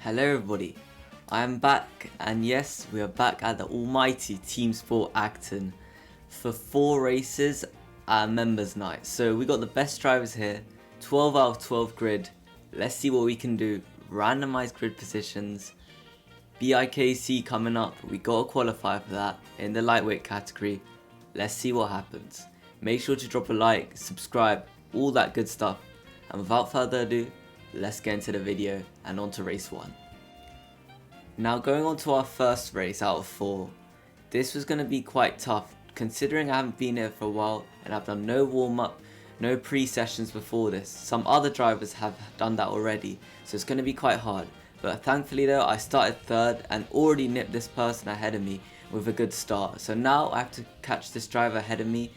Hello everybody, I am back, and yes, we are back at the almighty Teamsport Acton for 4 races and members night. So we got the best drivers here, 12 out of 12 grid. Let's see what we can do. Randomized grid positions, BIKC coming up, we gotta qualify for that in the lightweight category. Let's see what happens. Make sure to drop a like, subscribe, all that good stuff. And without further ado, let's get into the video and on to race 1. Now going on to our first race out of 4. This was going to be quite tough considering I haven't been here for a while and I've done no warm up, no pre-sessions before this. Some other drivers have done that already, so it's going to be quite hard. But thankfully though, I started 3rd and already nipped this person ahead of me with a good start. So now I have to catch this driver ahead of me,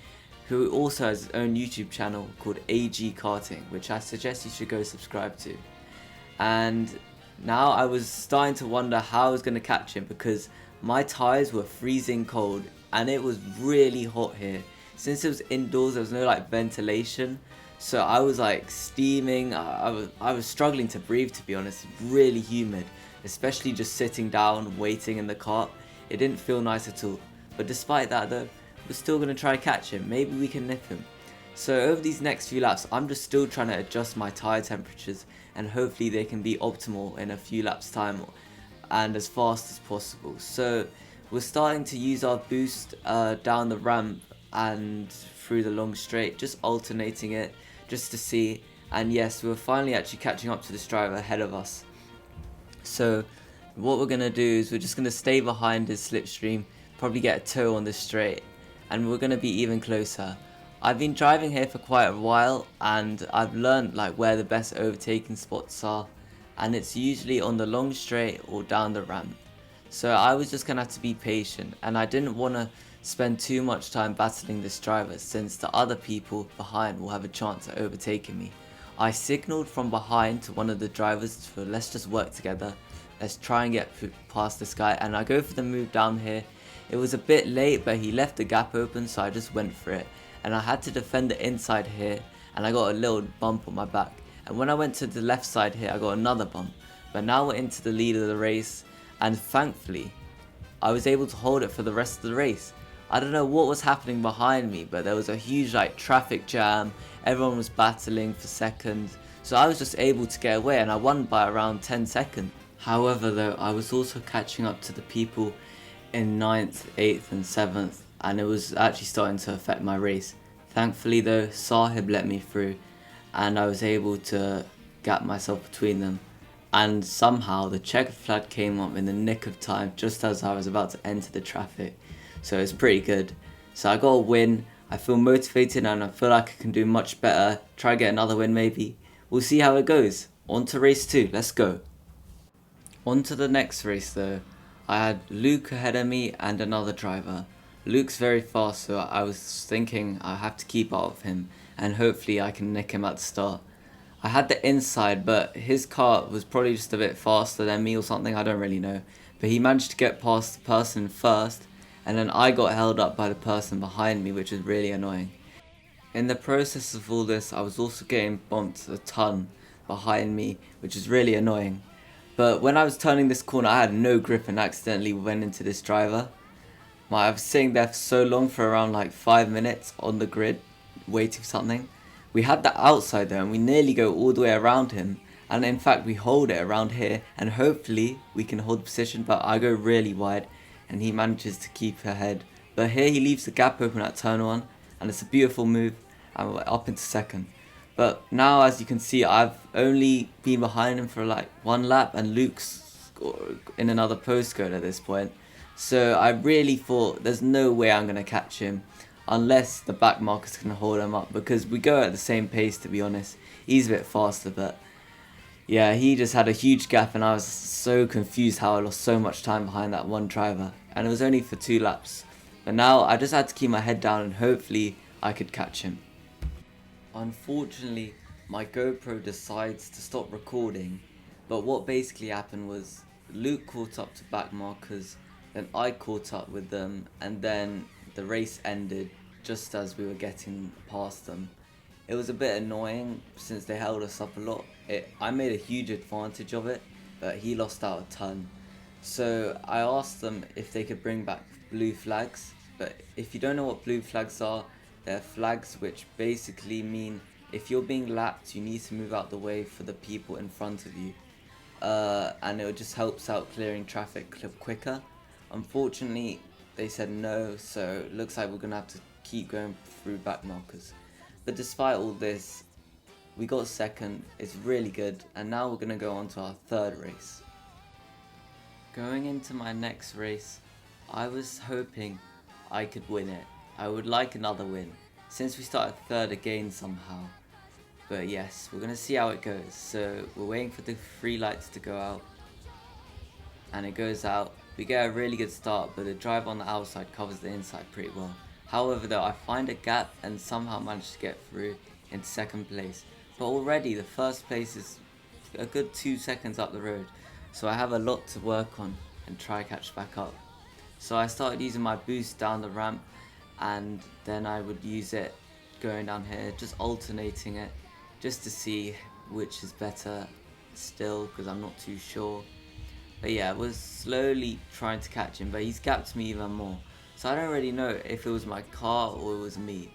who also has his own YouTube channel called AG Karting, which I suggest you should go subscribe to. And now I was starting to wonder how I was going to catch him because my tyres were freezing cold and it was really hot here. Since it was indoors, there was no like ventilation, so I was like steaming. I was struggling to breathe, to be honest. Really humid, especially just sitting down waiting in the cart. It didn't feel nice at all. But despite that though, we're still going to try catch him. Maybe we can nip him. So over these next few laps, I'm just still trying to adjust my tyre temperatures and hopefully they can be optimal in a few laps time and as fast as possible. So we're starting to use our boost down the ramp and through the long straight, just alternating it just to see. And yes, we're finally actually catching up to this driver ahead of us. So what we're going to do is we're just going to stay behind his slipstream, probably get a toe on this straight, and we're going to be even closer. I've been driving here for quite a while and I've learned like where the best overtaking spots are, and it's usually on the long straight or down the ramp. So I was just going to have to be patient, and I didn't want to spend too much time battling this driver since the other people behind will have a chance at overtaking me. I signalled from behind to one of the drivers for let's just work together, let's try and get past this guy, and I go for the move down here. It was a bit late, but he left the gap open, so I just went for it. And I had to defend the inside here, and I got a little bump on my back. And when I went to the left side here, I got another bump. But now we're into the lead of the race, and thankfully I was able to hold it for the rest of the race. I don't know what was happening behind me, but there was a huge like traffic jam, everyone was battling for second, so I was just able to get away and I won by around 10 seconds. However though, I was also catching up to the people in 9th, 8th and 7th, and it was actually starting to affect my race. Thankfully though, Sahib let me through and I was able to gap myself between them, and somehow the checkered flag came up in the nick of time just as I was about to enter the traffic, so it's pretty good. So I got a win, I feel motivated and I feel like I can do much better, try get another win maybe. We'll see how it goes. On to race 2, let's go. On to the next race though. I had Luke ahead of me and another driver. Luke's very fast, so I was thinking I have to keep out of him and hopefully I can nick him at the start. I had the inside, but his car was probably just a bit faster than me or something, I don't really know. But he managed to get past the person first, and then I got held up by the person behind me, which was really annoying. In the process of all this, I was also getting bumped a ton behind me, which is really annoying. But when I was turning this corner, I had no grip and accidentally went into this driver. I was sitting there for so long, for around like 5 minutes on the grid, waiting for something. We had the outside there and we nearly go all the way around him. And in fact, we hold it around here and hopefully we can hold the position, but I go really wide and he manages to keep ahead. But here he leaves the gap open at turn 1 and it's a beautiful move and we're up into second. But now, as you can see, I've only been behind him for like 1 lap and Luke's in another postcode at this point. So I really thought there's no way I'm going to catch him unless the back markers can hold him up, because we go at the same pace, to be honest. He's a bit faster, but yeah, he just had a huge gap and I was so confused how I lost so much time behind that one driver. And it was only for 2 laps. But now I just had to keep my head down and hopefully I could catch him. Unfortunately, my GoPro decides to stop recording, but what basically happened was Luke caught up to back markers, then I caught up with them, and then the race ended just as we were getting past them. It was a bit annoying since they held us up a lot. I made a huge advantage of it, but he lost out a ton. So I asked them if they could bring back blue flags, but if you don't know what blue flags are, they're flags which basically mean if you're being lapped, you need to move out the way for the people in front of you. And it just helps out clearing traffic quicker. Unfortunately, they said no, so it looks like we're going to have to keep going through back markers. But despite all this, we got second, it's really good, and now we're going to go on to our third race. Going into my next race, I was hoping I could win it. I would like another win, since we started third again somehow. But yes, we're going to see how it goes. So we're waiting for the three lights to go out, and it goes out. We get a really good start, but the driver on the outside covers the inside pretty well. However though, I find a gap and somehow manage to get through into second place. But already the first place is a good 2 seconds up the road, so I have a lot to work on and try to catch back up. So I started using my boost down the ramp, and then I would use it going down here, just alternating it, just to see which is better still, because I'm not too sure. But yeah, I was slowly trying to catch him, but he's gapped me even more. So I don't really know if it was my car or it was me.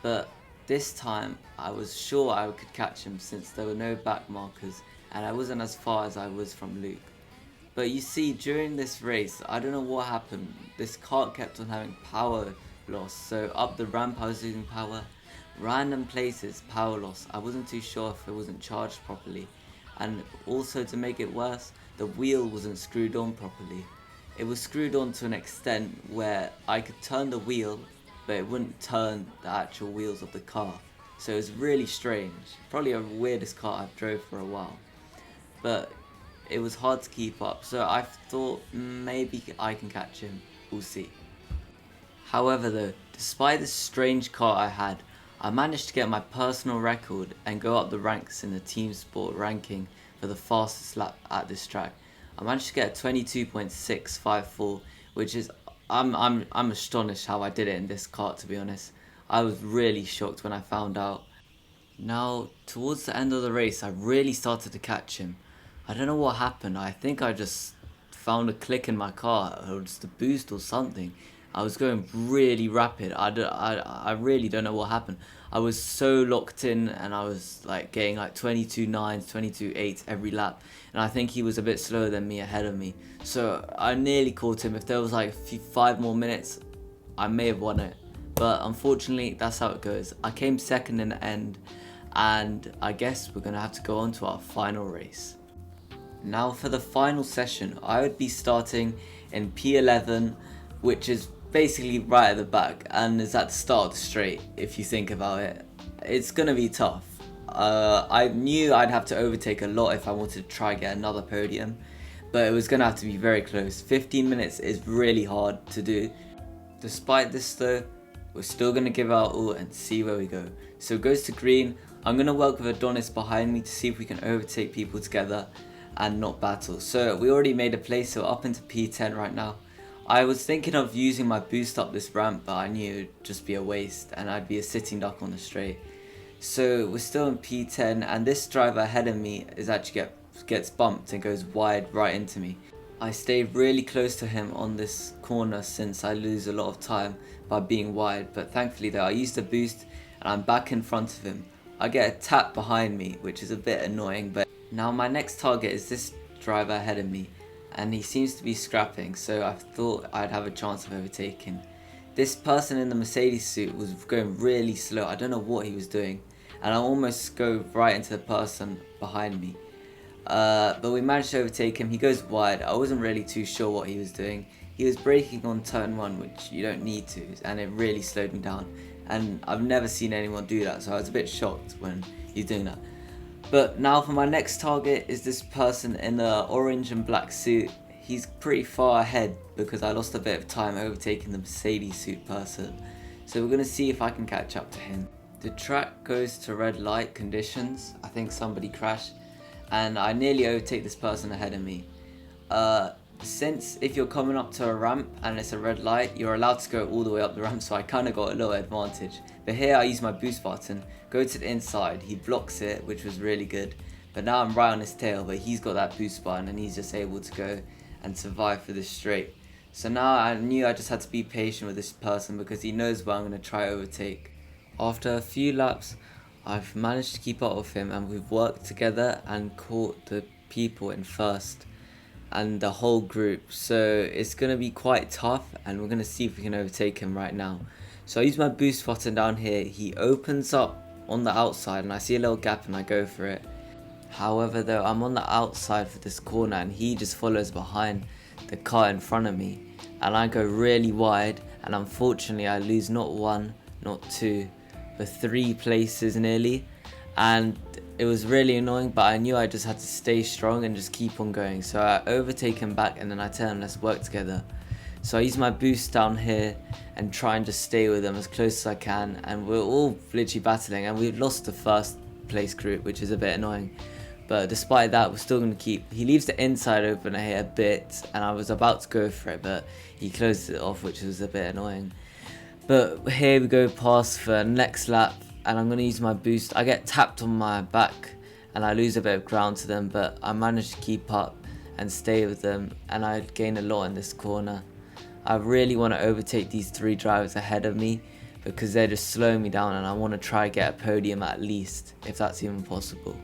But this time I was sure I could catch him since there were no back markers and I wasn't as far as I was from Luke. But you see, during this race, I don't know what happened. This car kept on having power loss. So up the ramp I was losing power. Random places, power loss. I wasn't too sure if it wasn't charged properly. And also, to make it worse, the wheel wasn't screwed on properly. It was screwed on to an extent where I could turn the wheel, but it wouldn't turn the actual wheels of the car. So it was really strange. Probably the weirdest car I've drove for a while. But it was hard to keep up, so I thought maybe I can catch him. We'll see. However though, despite this strange car I had, I managed to get my personal record and go up the ranks in the Teamsport ranking for the fastest lap at this track. I managed to get a 22.654, which is I'm astonished how I did it in this kart, to be honest. I was really shocked when I found out. Now, towards the end of the race, I really started to catch him. I don't know what happened. I think I just found a click in my car, or just a boost or something. I was going really rapid. I really don't know what happened. I was so locked in, and I was like getting like 22.9s, 22.8s every lap. And I think he was a bit slower than me, ahead of me. So I nearly caught him. If there was like 5 more minutes, I may have won it. But unfortunately, that's how it goes. I came second in the end, and I guess we're gonna have to go on to our final race. Now for the final session, I would be starting in P11, which is basically right at the back and is at the start of the straight. If you think about it, it's gonna be tough. I knew I'd have to overtake a lot if I wanted to try get another podium, but it was gonna have to be very close. 15 minutes is really hard to do. Despite this though, we're still gonna give our all and see where we go. So it goes to green. I'm gonna work with Adonis behind me to see if we can overtake people together and not battle. So we already made a place, so up into P10 right now. I was thinking of using my boost up this ramp, but I knew it would just be a waste and I'd be a sitting duck on the straight. So we're still in P10, and this driver ahead of me is actually gets bumped and goes wide right into me. I stayed really close to him on this corner since I lose a lot of time by being wide, but thankfully though I used a boost and I'm back in front of him. I get a tap behind me, which is a bit annoying, but now my next target is this driver ahead of me, and he seems to be scrapping, so I thought I'd have a chance of overtaking. This person in the Mercedes suit was going really slow. I don't know what he was doing, and I almost go right into the person behind me. But we managed to overtake him. He goes wide. I wasn't really too sure what he was doing. He was braking on turn 1, which you don't need to, and it really slowed me down. And I've never seen anyone do that, so I was a bit shocked when he's doing that. But now for my next target is this person in the orange and black suit. He's pretty far ahead because I lost a bit of time overtaking the Mercedes suit person. So we're going to see if I can catch up to him. The track goes to red light conditions. I think somebody crashed and I nearly overtake this person ahead of me. Since if you're coming up to a ramp and it's a red light, you're allowed to go all the way up the ramp, so I kind of got a little advantage. But here I use my boost button, go to the inside, he blocks it, which was really good. but now I'm right on his tail, but he's got that boost button and he's just able to go and survive for this straight. So now I knew I just had to be patient with this person because he knows where I'm going to try overtake. After a few laps, I've managed to keep up with him and we've worked together and caught the people in first and the whole group. So it's going to be quite tough and we're going to see if we can overtake him right now. So I use my boost button down here. He opens up on the outside and I see a little gap and I go for it. However though, I'm on the outside for this corner and he just follows behind the car in front of me and I go really wide, and unfortunately I lose not one, not two, but 3 places nearly, and it was really annoying, but I knew I just had to stay strong and just keep on going. So I overtake him back and then I tell him let's work together. So I use my boost down here and try and just stay with him as close as I can, and we're all literally battling and we've lost the first place group, which is a bit annoying. But despite that, we're still going to keep... He leaves the inside open here a bit, and I was about to go for it, but he closed it off, which was a bit annoying. But here we go past for next lap, and I'm going to use my boost. I get tapped on my back, and I lose a bit of ground to them, but I managed to keep up and stay with them, and I gain a lot in this corner. I really want to overtake these 3 drivers ahead of me, because they're just slowing me down, and I want to try and get a podium at least, if that's even possible.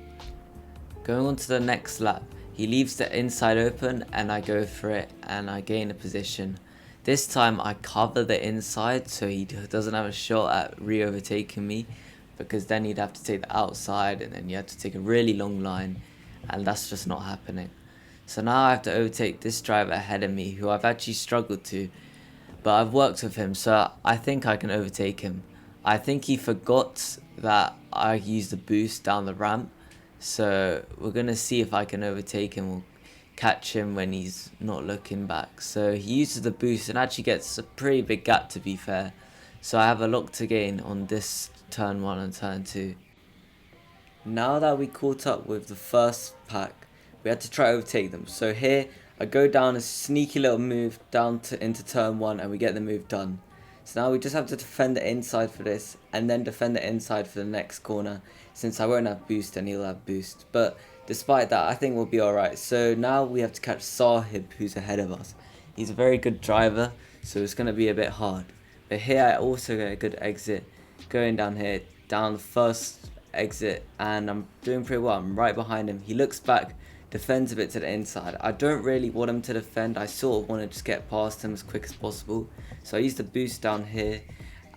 Going on to the next lap, he leaves the inside open and I go for it and I gain a position. This time I cover the inside so he doesn't have a shot at re-overtaking me, because then he'd have to take the outside and then you have to take a really long line, and that's just not happening. So now I have to overtake this driver ahead of me who I've actually struggled to, but I've worked with him, so I think I can overtake him. I think he forgot that I used the boost down the ramp. So we're going to see if I can overtake him or catch him when he's not looking back. So he uses the boost and actually gets a pretty big gap, to be fair. So I have a lot to gain on this turn 1 and turn 2. Now that we caught up with the first pack, we had to try to overtake them. So here I go down a sneaky little move down into turn 1 and we get the move done. So now we just have to defend the inside for this and then defend the inside for the next corner, since I won't have boost and he'll have boost. But despite that, I think we'll be alright. So now we have to catch Sahib, who's ahead of us. He's a very good driver, so it's going to be a bit hard. But here I also get a good exit going down here, down the first exit, and I'm doing pretty well. I'm right behind him. He looks back, defends a bit to the inside. I don't really want him to defend. I sort of want to just get past him as quick as possible. So I use the boost down here,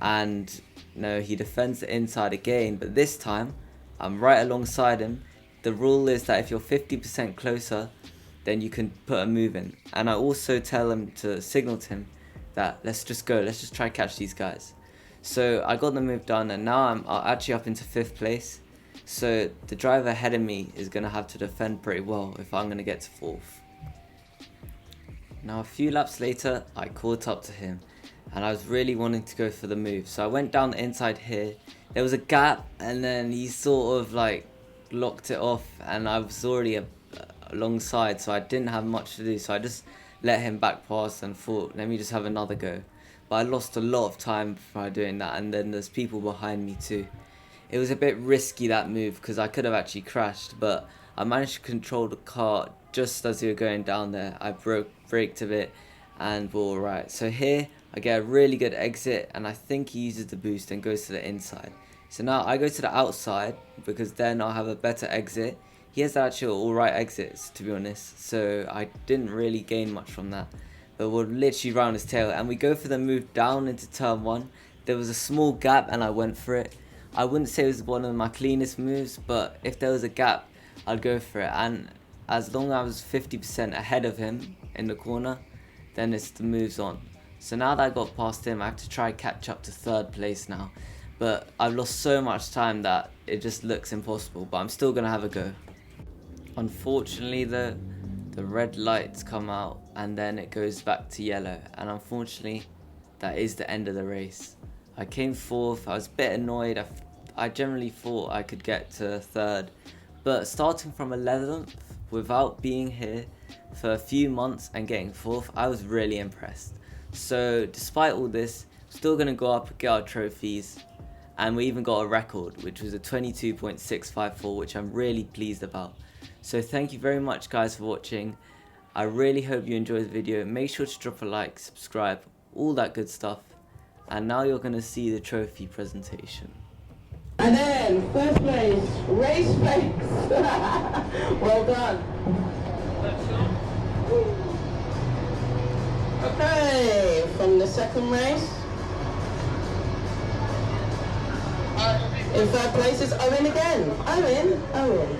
and no, he defends the inside again, but this time I'm right alongside him. The rule is that if you're 50% closer, then you can put a move in. And I also tell him to signal to him that let's just go, let's just try to catch these guys. So I got the move done, and now I'm actually up into 5th place. So the driver ahead of me is going to have to defend pretty well if I'm going to get to 4th. Now a few laps later, I caught up to him and I was really wanting to go for the move. So I went down the inside here. There was a gap and then he sort of like locked it off, and I was already alongside, so I didn't have much to do. So I just let him back past and thought, let me just have another go. But I lost a lot of time by doing that, and then there's people behind me too. It was a bit risky, that move, because I could have actually crashed, but I managed to control the car just as we were going down there. I braked a bit and we're alright. So here I get a really good exit, and I think he uses the boost and goes to the inside. So now I go to the outside because then I'll have a better exit. He has actually alright exits, to be honest, so I didn't really gain much from that. But we're literally round his tail, and we go for the move down into turn 1. There was a small gap and I went for it. I wouldn't say it was one of my cleanest moves, but if there was a gap, I'd go for it. And as long as I was 50% ahead of him in the corner, then it's the moves on. So now that I got past him, I have to try catch up to 3rd place now. But I've lost so much time that it just looks impossible, but I'm still going to have a go. Unfortunately though, the red lights come out and then it goes back to yellow, and unfortunately that is the end of the race. I came 4th, I was a bit annoyed. I generally thought I could get to 3rd, but starting from 11th without being here for a few months and getting 4th, I was really impressed. So despite all this, I'm still going to go up and get our trophies, and we even got a record, which was a 22.654, which I'm really pleased about. So thank you very much guys for watching. I really hope you enjoyed the video. Make sure to drop a like, subscribe, all that good stuff. And now you're going to see the trophy presentation. And then, first place, race pace. Well done. Okay, from the second race. In third place is Owen again. Owen.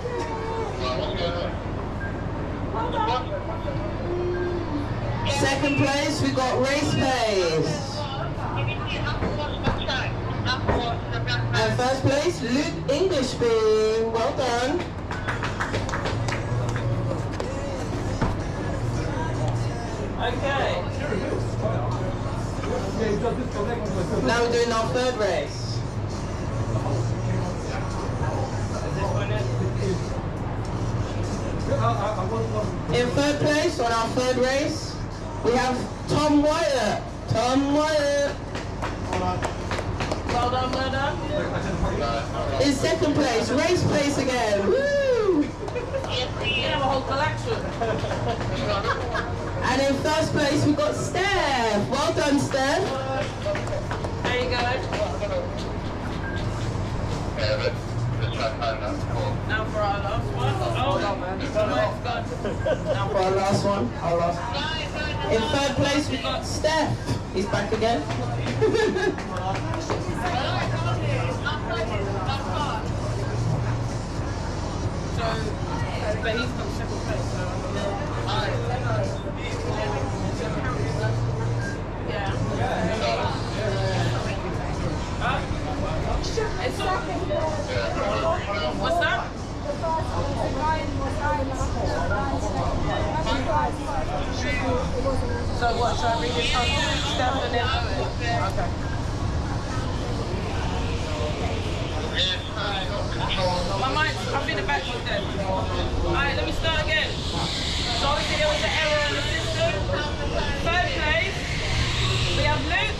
Second place, we got race pace. And first place, Luke Englishby. Well done. Okay. Now we're doing our third race. In third place on our third race, we have Tom Wyatt. Well done. In second place, race pace again. Woo! We have a whole collection. And in first place, we've got Steph. Well done, Steph. There you go. Now for our last one. Hold on, man. Now for our last one. In third place, we've got Steph. He's back again. But he's got second place, so yeah. It's all. What's that? So what, should I read it from Steph and then Owen? Okay. My mic, I've been back with them. Alright, let me start again. So obviously there was an error in the system. Third place, we have Luke.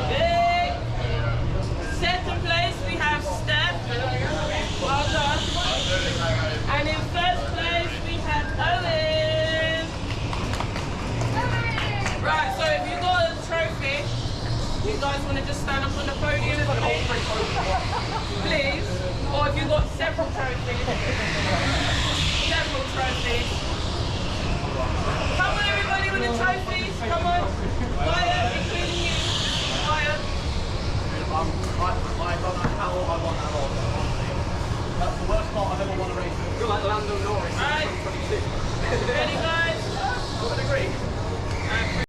Big. Second place, we have Steph. Well done. And in first place, we have Owen. Right, so if you got a trophy, you guys want to just stand up on the podium, please? Or if you've got several trophies. Come on, everybody with the trophies. Come on. Wyatt, including you. Wyatt. I don't know how I won that on. That's the worst part I've ever won a race. You're like Lando Norris. Right.